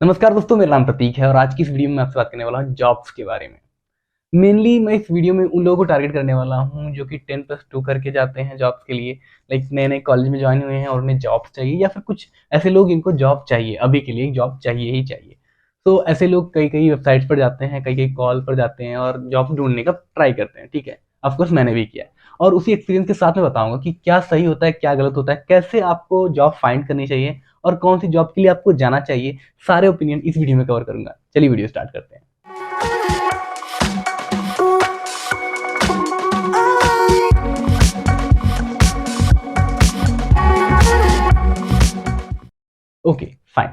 नमस्कार दोस्तों, मेरा नाम प्रतीक है और आज की इस वीडियो में मैं आपसे बात करने वाला हूँ जॉब्स के बारे में। मेनली मैं इस वीडियो में उन लोगों को टारगेट करने वाला हूँ जो कि 10+2 करके जाते हैं जॉब्स के लिए। लाइक नए नए कॉलेज में ज्वाइन हुए हैं और उन्हें जॉब्स चाहिए, या फिर कुछ ऐसे लोग इनको जॉब चाहिए, अभी के लिए जॉब चाहिए ही चाहिए। तो ऐसे लोग कई कई वेबसाइट्स पर जाते हैं, कई कई कॉल पर जाते हैं और जॉब ढूंढने का ट्राई करते हैं। ठीक है, ऑफकोर्स मैंने भी किया है और उसी एक्सपीरियंस के साथ मैं बताऊंगा कि क्या सही होता है, क्या गलत होता है, कैसे आपको जॉब फाइंड करनी चाहिए और कौन सी जॉब के लिए आपको जाना चाहिए। सारे ओपिनियन इस वीडियो में कवर करूंगा। चलिए वीडियो स्टार्ट करते हैं। Okay, fine.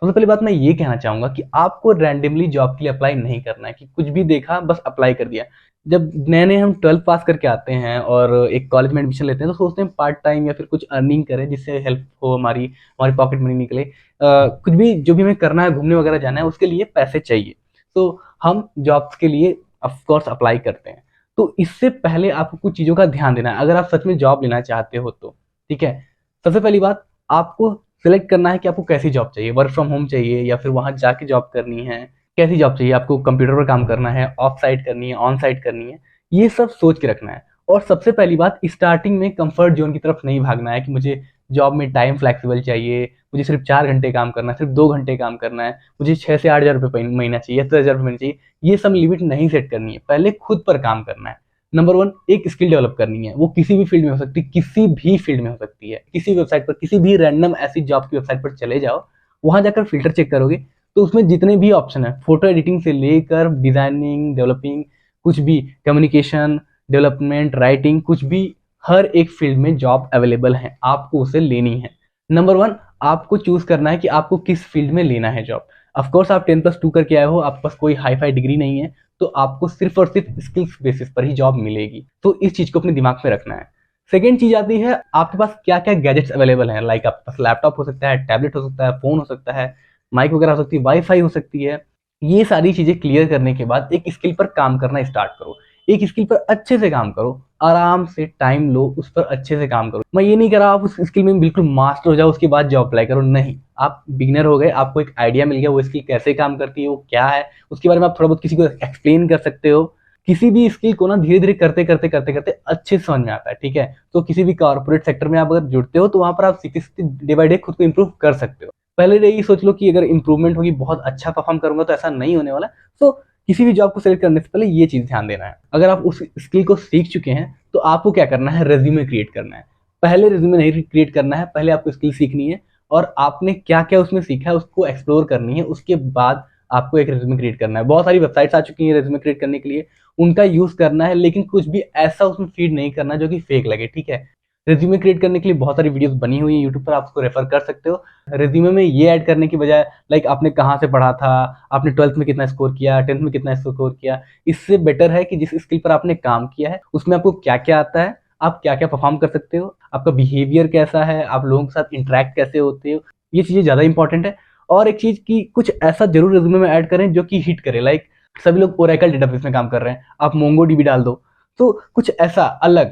सबसे पहली बात मैं ये कहना चाहूंगा कि आपको रैंडमली जॉब के लिए अप्लाई नहीं करना है कि कुछ भी देखा बस अप्लाई कर दिया। जब नए नए हम 12th पास करके आते हैं और एक कॉलेज में एडमिशन लेते हैं तो सोचते हैं पार्ट टाइम या फिर कुछ अर्निंग करें जिससे हेल्प हो, हमारी हमारी पॉकेट मनी निकले। कुछ भी जो भी हमें करना है, घूमने वगैरह जाना है, उसके लिए पैसे चाहिए। तो हम जॉब्स के लिए ऑफकोर्स अप्लाई करते हैं। तो इससे पहले आपको कुछ चीज़ों का ध्यान देना है अगर आप सच में जॉब लेना चाहते हो तो। ठीक है, सबसे पहली बात, आपको सिलेक्ट करना है कि आपको कैसी जॉब चाहिए। वर्क फ्रॉम होम चाहिए या फिर वहां जाके जॉब करनी है, कैसी जॉब चाहिए, आपको कंप्यूटर पर काम करना है, ऑफ साइट करनी है, ऑन साइट करनी है, ये सब सोच के रखना है। और सबसे पहली बात, स्टार्टिंग में कंफर्ट जोन की तरफ नहीं भागना है कि मुझे जॉब में टाइम फ्लेक्सिबल चाहिए, मुझे सिर्फ 4 घंटे काम करना है, सिर्फ 2 घंटे काम करना है, मुझे 6 से 8 हज़ार रुपये महीना चाहिए, 10 हज़ार रुपये महीना चाहिए। ये सब लिमिट नहीं सेट करनी है, पहले खुद पर काम करना है। नंबर वन, एक स्किल डेवलप करनी है। वो किसी भी फील्ड में हो सकती है, किसी भी फील्ड में हो सकती है। किसी वेबसाइट पर, किसी भी रैंडम ऐसी जॉब की वेबसाइट पर चले जाओ, वहां जाकर फिल्टर चेक करोगे तो उसमें जितने भी ऑप्शन है, फोटो एडिटिंग से लेकर डिजाइनिंग, डेवलपिंग, कुछ भी, कम्युनिकेशन, डेवलपमेंट, राइटिंग, कुछ भी, हर एक फील्ड में जॉब अवेलेबल है, आपको उसे लेनी है। नंबर वन, आपको चूज करना है कि आपको किस फील्ड में लेना है जॉब। ऑफकोर्स आप 10+2 करके आए हो, आपके पास कोई हाई फाई डिग्री नहीं है, तो आपको सिर्फ और सिर्फ स्किल्स बेसिस पर ही जॉब मिलेगी। तो इस चीज को अपने दिमाग में रखना है। सेकेंड चीज आती है, आपके पास क्या क्या गैजेट्स अवेलेबल हैं। लाइक आपके पास लैपटॉप हो सकता है, टैबलेट हो सकता है, फोन हो सकता है, माइक वगैरह हो सकती है, वाईफाई हो सकती है। ये सारी चीजें क्लियर करने के बाद एक स्किल पर काम करना स्टार्ट करो। एक स्किल पर अच्छे से काम करो, आराम से टाइम लो, उस पर अच्छे से काम करो। मैं ये नहीं कह रहा आप उस स्किल में बिल्कुल मास्टर हो जाओ उसके बाद जॉब अप्लाई करो, नहीं। आप बिगिनर हो गए, आपको एक आइडिया मिल गया वो स्किल कैसे काम करती है, वो क्या है, उसके बारे में आप थोड़ा बहुत किसी को एक्सप्लेन कर सकते हो। किसी भी स्किल को ना धीरे धीरे करते करते करते करते अच्छे से समझ में आता है। ठीक है, तो किसी भी कॉर्पोरेट सेक्टर में आप अगर जुड़ते हो तो वहां पर आप सीखते सीखते डे बाय डे खुद को इंप्रूव कर सकते हो। पहले यही सोच लो कि अगर इंप्रूवमेंट होगी, बहुत अच्छा परफॉर्म करूंगा, तो ऐसा नहीं होने वाला। तो किसी भी जॉब को सिलेक्ट करने से पहले ये चीज ध्यान देना है। अगर आप उस स्किल को सीख चुके हैं तो आपको क्या करना है, रेज्यूमे क्रिएट करना है। पहले रेज्यूमे नहीं क्रिएट करना है, पहले आपको स्किल सीखनी है और आपने क्या क्या उसमें सीखा है उसको एक्सप्लोर करनी है। उसके बाद आपको एक रेज्यूमे क्रिएट करना है। बहुत सारी वेबसाइट्स आ चुकी हैं रेज्यूमे क्रिएट करने के लिए, उनका यूज करना है, लेकिन कुछ भी ऐसा उसमें फीड नहीं करना जो कि फेक लगे। ठीक है, रेज्यूमे क्रिएट करने के लिए बहुत सारी वीडियोस बनी हुई है यूट्यूब पर, आप उसको रेफर कर सकते हो। रेज्यूमे में ये ऐड करने की बजाय लाइक आपने कहाँ से पढ़ा था, आपने 12th में कितना स्कोर किया, 10th में कितना स्कोर किया, इससे बेटर है कि जिस स्किल पर आपने काम किया है उसमें आपको क्या क्या आता है, आप क्या क्या परफॉर्म कर सकते हो, आपका बिहेवियर कैसा है, आप लोगों के साथ इंटरेक्ट कैसे होते हो, ये चीज़ें ज़्यादा इंपॉर्टेंट है। और एक चीज़ की कुछ ऐसा जरूर रेज्यूमे में ऐड करें जो कि हिट करे। लाइक सभी लोग ओरेकल डेटाबेस में काम कर रहे हैं, आप मोंगो डीबी डाल दो। तो कुछ ऐसा अलग,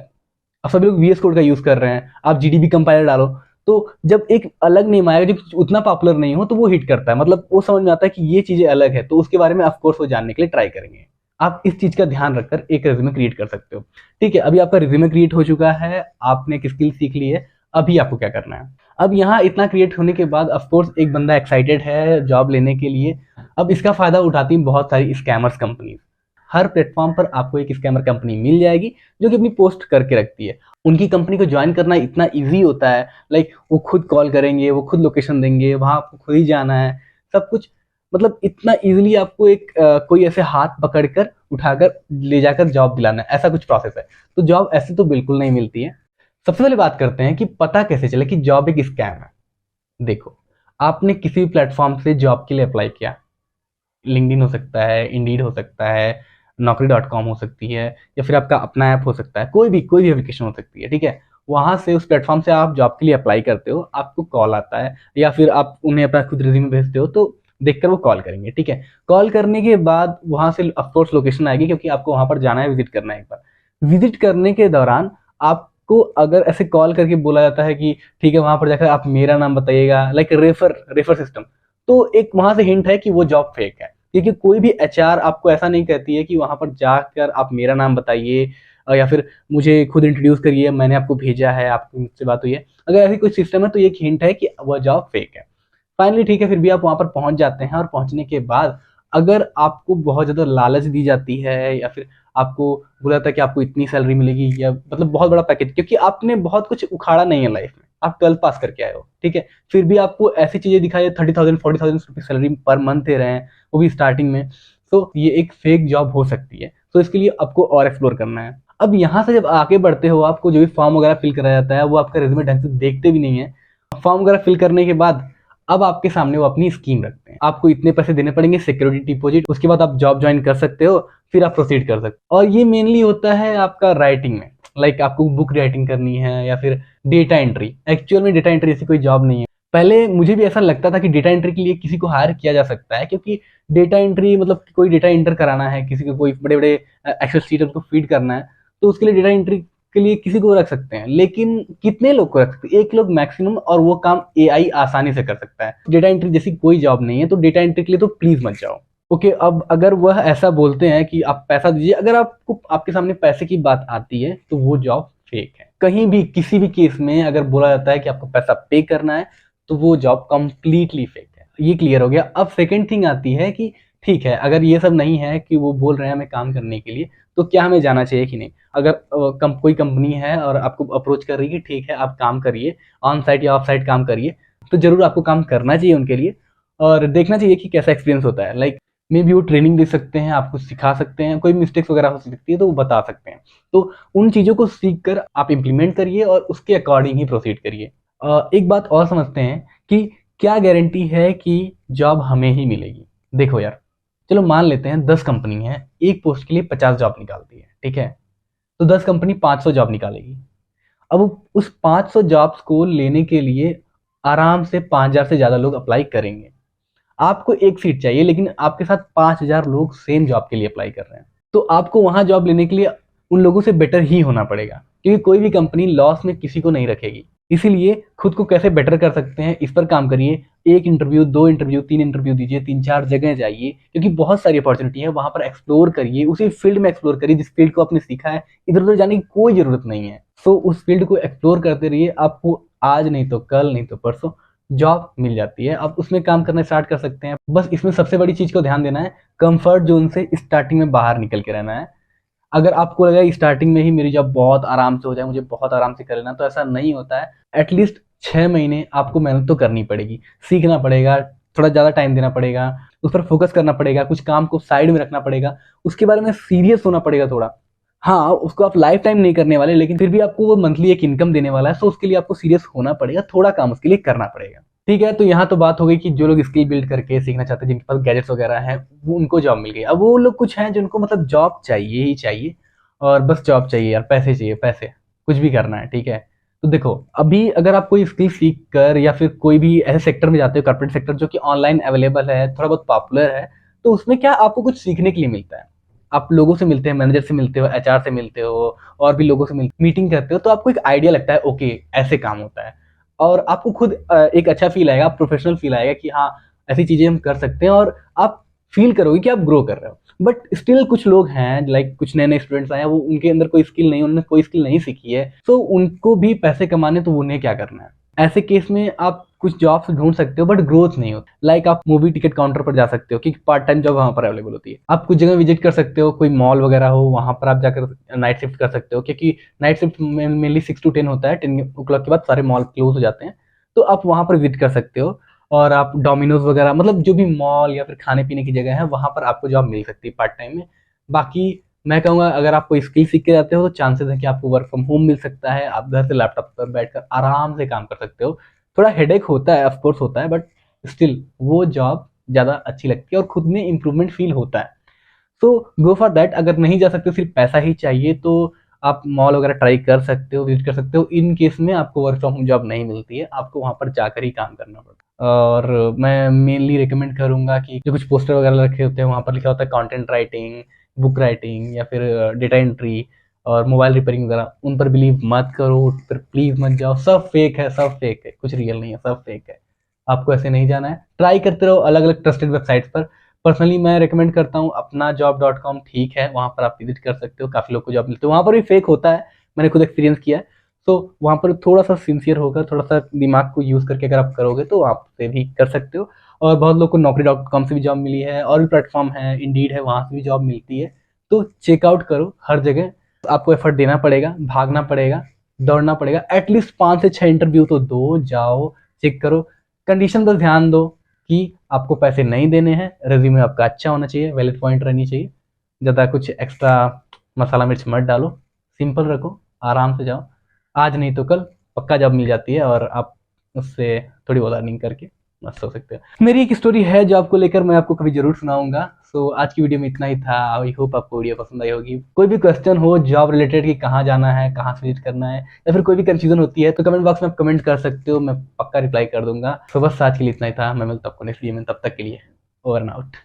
अब सभी लोग वीएस कोड का यूज कर रहे हैं, आप जीडीबी कंपाइलर डालो। तो जब एक अलग नेम आएगा जो उतना पॉपुलर नहीं हो तो वो हिट करता है, मतलब वो समझ में आता है कि ये चीजें अलग है, तो उसके बारे में ऑफकोर्स वो जानने के लिए ट्राई करेंगे। आप इस चीज का ध्यान रखकर एक रिज्यूमे क्रिएट कर सकते हो। ठीक है, अभी आपका रिज्यूमे क्रिएट हो चुका है, आपने एक स्किल सीख ली है, अभी आपको क्या करना है। अब यहाँ इतना क्रिएट होने के बाद ऑफकोर्स एक बंदा एक्साइटेड है जॉब लेने के लिए। अब इसका फायदा उठाती हैं बहुत सारी स्कैमर्स कंपनी। हर प्लेटफॉर्म पर आपको एक स्कैमर कंपनी मिल जाएगी जो कि अपनी पोस्ट करके रखती है। उनकी कंपनी को ज्वाइन करना इतना इजी होता है। लाइक वो खुद कॉल करेंगे, वो खुद लोकेशन देंगे, वहां आपको खुद ही जाना है, सब कुछ। मतलब इतना इजीली आपको एक कोई ऐसे हाथ पकड़कर उठाकर ले जाकर जॉब दिलाना है, ऐसा कुछ प्रोसेस है। तो जॉब ऐसे तो बिल्कुल नहीं मिलती है। सबसे पहले बात करते हैं कि पता कैसे चले कि जॉब एक स्कैम है। देखो, आपने किसी भी प्लेटफॉर्म से जॉब के लिए अप्लाई किया, लिंक्डइन हो सकता है, इंडीड हो सकता है, नौकरी.com हो सकती है, या फिर आपका अपना ऐप हो सकता है, कोई भी एप्लीकेशन हो सकती है। ठीक है, वहां से उस प्लेटफॉर्म से आप जॉब के लिए अप्लाई करते हो, आपको कॉल आता है या फिर आप उन्हें अपना खुद रिज्यूमे भेजते हो, तो देखकर वो कॉल करेंगे। ठीक है, कॉल करने के बाद वहां से ऑफकोर्स लोकेशन आएगी क्योंकि आपको वहां पर जाना है, विजिट करना है एक बार। विजिट करने के दौरान आपको अगर ऐसे कॉल करके बोला जाता है कि ठीक है वहां पर जाकर आप मेरा नाम बताइएगा, लाइक रेफर रेफर सिस्टम, तो एक वहां से हिंट है कि वो जॉब फेक है, क्योंकि कोई भी एचआर आपको ऐसा नहीं कहती है कि वहां पर जाकर आप मेरा नाम बताइए या फिर मुझे खुद इंट्रोड्यूस करिए, मैंने आपको भेजा है, आपकी मुझसे बात हुई है। अगर ऐसी कोई सिस्टम है तो ये एक हिंट है कि वह जॉब फेक है। फाइनली ठीक है, फिर भी आप वहां पर पहुंच जाते हैं और पहुंचने के बाद अगर आपको बहुत ज़्यादा लालच दी जाती है या फिर आपको बोला जाता है कि आपको इतनी सैलरी मिलेगी या मतलब बहुत बड़ा पैकेज, क्योंकि आपने बहुत कुछ उखाड़ा नहीं है लाइफ में, आप 12 पास करके आए हो, ठीक है, फिर भी आपको ऐसी चीज़ें दिखाई 30,000 40,000 रुपये सैलरी पर मंथ दे रहे हैं, वो भी स्टार्टिंग में। तो ये एक फेक जॉब हो सकती है, तो इसके लिए आपको और एक्सप्लोर करना है। अब यहाँ से जब आगे बढ़ते हो, आपको जो भी फॉर्म वगैरह फिल कराया जाता है वो आपका रिज्यूमे ढंग से देखते भी नहीं है। फॉर्म वगैरह फिल करने के बाद अब आपके सामने वो अपनी स्कीम रखते हैं, आपको इतने पैसे देने पड़ेंगे सिक्योरिटी डिपॉजिट, उसके बाद आप जॉब ज्वाइन कर सकते हो, फिर आप प्रोसीड कर सकते हो। और ये मेनली होता है आपका राइटिंग में, लाइक आपको बुक राइटिंग करनी है या फिर डेटा एंट्री। एक्चुअल में डेटा एंट्री ऐसी कोई जॉब नहीं है। पहले मुझे भी ऐसा लगता था कि डेटा एंट्री के लिए किसी को हायर किया जा सकता है, क्योंकि डेटा एंट्री मतलब कोई डेटा एंटर कराना है, किसी को कोई बड़े बड़े एक्सेल शीट को फीड करना है, तो उसके लिए डेटा एंट्री के लिए किसी को रख सकते हैं। लेकिन कितने लोग को रख सकते हैं? एक लोग मैक्सिमम, और वो काम एआई आसानी से कर सकता है। डेटा एंट्री जैसी कोई जॉब नहीं है, तो डेटा एंट्री के लिए तो प्लीज मत जाओ। ओके, अब अगर वह ऐसा बोलते हैं कि आप पैसा दीजिए, अगर आपको आपके सामने पैसे की बात आती है तो वो जॉब फेक है। कहीं भी किसी भी केस में अगर बोला जाता है कि आपको पैसा पे करना है तो वो जॉब कंप्लीटली फेक है। ये क्लियर हो गया। अब सेकेंड थिंग आती है कि ठीक है, अगर ये सब नहीं है कि वो बोल रहे हैं हमें काम करने के लिए, तो क्या हमें जाना चाहिए कि नहीं? अगर कोई कंपनी है और आपको अप्रोच कर रही है कि ठीक है आप काम करिए, ऑन साइट या ऑफ साइट काम करिए, तो जरूर आपको काम करना चाहिए उनके लिए और देखना चाहिए कि कैसा एक्सपीरियंस होता है। लाइक मे बी वो ट्रेनिंग दे सकते हैं, आपको सिखा सकते हैं, कोई मिस्टेक्स वगैरह हो सकती है तो वो बता सकते हैं। तो उन चीज़ों को सीख कर आप इम्प्लीमेंट करिए और उसके अकॉर्डिंग ही प्रोसीड करिए। एक बात और समझते हैं कि क्या गारंटी है कि जॉब हमें ही मिलेगी। देखो यार, चलो मान लेते हैं 10 कंपनी है, एक पोस्ट के लिए 50 जॉब निकालती है, ठीक है, तो 10 कंपनी 500 जॉब निकालेगी। अब उस 500 जॉब्स को लेने के लिए आराम से 5,000 से ज़्यादा लोग अप्लाई करेंगे। आपको एक सीट चाहिए, लेकिन आपके साथ 5,000 लोग सेम जॉब के लिए अप्लाई कर रहे हैं, तो आपको वहां जॉब लेने के लिए उन लोगों से बेटर ही होना पड़ेगा, क्योंकि कोई भी कंपनी लॉस में किसी को नहीं रखेगी। इसीलिए खुद को कैसे बेटर कर सकते हैं इस पर काम करिए। एक इंटरव्यू, 2 इंटरव्यू, 3 इंटरव्यू दीजिए, 3-4 जगह जाइए, क्योंकि बहुत सारी अपॉर्चुनिटी है वहां पर। एक्सप्लोर करिए, उसी फील्ड में एक्सप्लोर करिए जिस फील्ड को आपने सीखा है। इधर उधर जाने की कोई जरूरत नहीं है। तो उस फील्ड को एक्सप्लोर करते रहिए, आपको आज नहीं तो कल, नहीं तो परसों जॉब मिल जाती है। आप उसमें काम करना स्टार्ट कर सकते हैं। बस इसमें सबसे बड़ी चीज को ध्यान देना है, कंफर्ट जोन से स्टार्टिंग में बाहर निकल के रहना है। अगर आपको लगा स्टार्टिंग में ही मेरी जॉब बहुत आराम से हो जाए, मुझे बहुत आराम से कर लेना, तो ऐसा नहीं होता है। एटलीस्ट 6 महीने आपको मेहनत तो करनी पड़ेगी, सीखना पड़ेगा, थोड़ा ज़्यादा टाइम देना पड़ेगा, उस पर फोकस करना पड़ेगा, कुछ काम को साइड में रखना पड़ेगा, उसके बारे में सीरियस होना पड़ेगा थोड़ा। हाँ, उसको आप लाइफ टाइम नहीं करने वाले, लेकिन फिर भी आपको वो मंथली एक इनकम देने वाला है, तो उसके लिए आपको सीरियस होना पड़ेगा, थोड़ा काम उसके लिए करना पड़ेगा। ठीक है, तो यहाँ तो बात हो गई कि जो लोग स्किल बिल्ड करके सीखना चाहते हैं, जिनके पास गैजेट्स वगैरह हैं, वो उनको जॉब मिल गई। अब वो लोग कुछ हैं जिनको मतलब जॉब चाहिए ही चाहिए, और बस जॉब चाहिए यार, पैसे चाहिए, पैसे, कुछ भी करना है, ठीक है। तो देखो, अभी अगर आप कोई स्किल सीख कर या फिर कोई भी ऐसे सेक्टर में जाते हो, कॉर्पोरेट सेक्टर जो कि ऑनलाइन अवेलेबल है, थोड़ा बहुत पॉपुलर है, तो उसमें क्या आपको कुछ सीखने के लिए मिलता है। आप लोगों से मिलते हैं, मैनेजर से मिलते हो, एचआर से मिलते हो, और भी लोगों से मीटिंग करते हो, तो आपको एक आइडिया लगता है, ओके ऐसे काम होता है, और आपको खुद एक अच्छा फील आएगा, प्रोफेशनल फील आएगा कि हाँ ऐसी चीजें हम कर सकते हैं, और आप फील करोगे कि आप ग्रो कर रहे हो। बट स्टिल कुछ लोग हैं, लाइक कुछ नए नए स्टूडेंट्स आए हैं, वो उनके अंदर कोई स्किल नहीं, उन्होंने कोई स्किल नहीं सीखी है, तो उनको भी पैसे कमाने, तो उन्हें क्या करना है। ऐसे केस में आप कुछ जॉब्स ढूंढ सकते हो, बट ग्रोथ नहीं होती। लाइक आप मूवी टिकट काउंटर पर जा सकते हो, क्योंकि पार्ट टाइम जॉब वहां पर अवेलेबल होती है। आप कुछ जगह विजिट कर सकते हो, कोई मॉल वगैरह हो, वहां पर आप जाकर नाइट शिफ्ट कर सकते हो, क्योंकि नाइट शिफ्ट मेनली 6 to 10 होता है। 10 o'clock के बाद सारे मॉल क्लोज हो जाते हैं, तो आप वहां पर विजिट कर सकते हो। और आप डोमिनोज वगैरह, मतलब जो भी मॉल या फिर खाने पीने की जगह है, वहां पर आपको जॉब मिल सकती है पार्ट टाइम में। बाकी मैं कहूँगा, अगर आप कोई स्किल सीख के जाते हो तो चांसेस है कि आपको वर्क फ्रॉम होम मिल सकता है। आप घर से लैपटॉप पर बैठकर आराम से काम कर सकते हो। थोड़ा हेडेक होता है, ऑफकोर्स होता है, बट स्टिल वो जॉब ज़्यादा अच्छी लगती है और खुद में इंप्रूवमेंट फील होता है। सो गो फॉर दैट। अगर नहीं जा सकते, सिर्फ पैसा ही चाहिए, तो आप मॉल वगैरह ट्राई कर सकते हो, विजिट कर सकते हो। इन केस में आपको वर्क फ्रॉम होम जॉब नहीं मिलती है, आपको वहाँ पर जाकर ही काम करना पड़ता है। और मैं मेनली रिकमेंड करूंगा कि जो कुछ पोस्टर वगैरह रखे होते हैं, वहाँ पर लिखा होता है कंटेंट राइटिंग, बुक राइटिंग, या फिर डेटा एंट्री और मोबाइल रिपेयरिंग वगैरह, उन पर बिलीव मत करो, उस पर प्लीज मत जाओ। सब फेक है, सब फेक है, कुछ रियल नहीं है, सब फेक है। आपको ऐसे नहीं जाना है। ट्राई करते रहो अलग अलग ट्रस्टेड वेबसाइट्स पर। पर्सनली मैं रिकमेंड करता हूँ अपना जॉब.com, ठीक है, वहाँ पर आप विजिट कर सकते हो, काफ़ी लोग को जॉब मिलते हो, वहाँ पर भी फेक होता है, मैंने खुद एक्सपीरियंस किया है। तो वहाँ पर थोड़ा सा सिंसियर होकर, थोड़ा सा दिमाग को यूज़ करके अगर आप करोगे तो आप से भी कर सकते हो। और बहुत लोग को Naukri.com से भी जॉब मिली है, और भी प्लेटफॉर्म है, इंडीड है, वहाँ से भी जॉब मिलती है। तो चेकआउट करो हर जगह। आपको एफर्ट देना पड़ेगा, भागना पड़ेगा, दौड़ना पड़ेगा, एटलीस्ट 5 से 6 इंटरव्यू तो दो, जाओ, चेक करो। कंडीशन पर ध्यान दो कि आपको पैसे नहीं देने हैं, रेज्यूमे आपका अच्छा होना चाहिए, वैलिड पॉइंट रहनी चाहिए, ज़्यादा कुछ एक्स्ट्रा मसाला मिर्च मत डालो, सिंपल रखो, आराम से जाओ। आज नहीं तो कल पक्का जॉब मिल जाती है, और आप उससे थोड़ी बहुत अर्निंग करके मस्त हो सकते हो। मेरी एक स्टोरी है जॉब को लेकर, मैं आपको कभी जरूर सुनाऊंगा। सो आज की वीडियो में इतना ही था। आई होप आपको वीडियो पसंद आई होगी। कोई भी क्वेश्चन हो जॉब रिलेटेड कि कहाँ जाना है, कहाँ से विजिट करना है, या फिर कोई भी कंफ्यूजन होती है, तो कमेंट बॉक्स में आप कमेंट कर सकते हो, मैं पक्का रिप्लाई कर दूंगा। सो बस आज के लिए इतना ही था। मैं मिलता हूँ आपको नेक्स्ट वीडियो में, तब तक के लिए ओवर एंड आउट।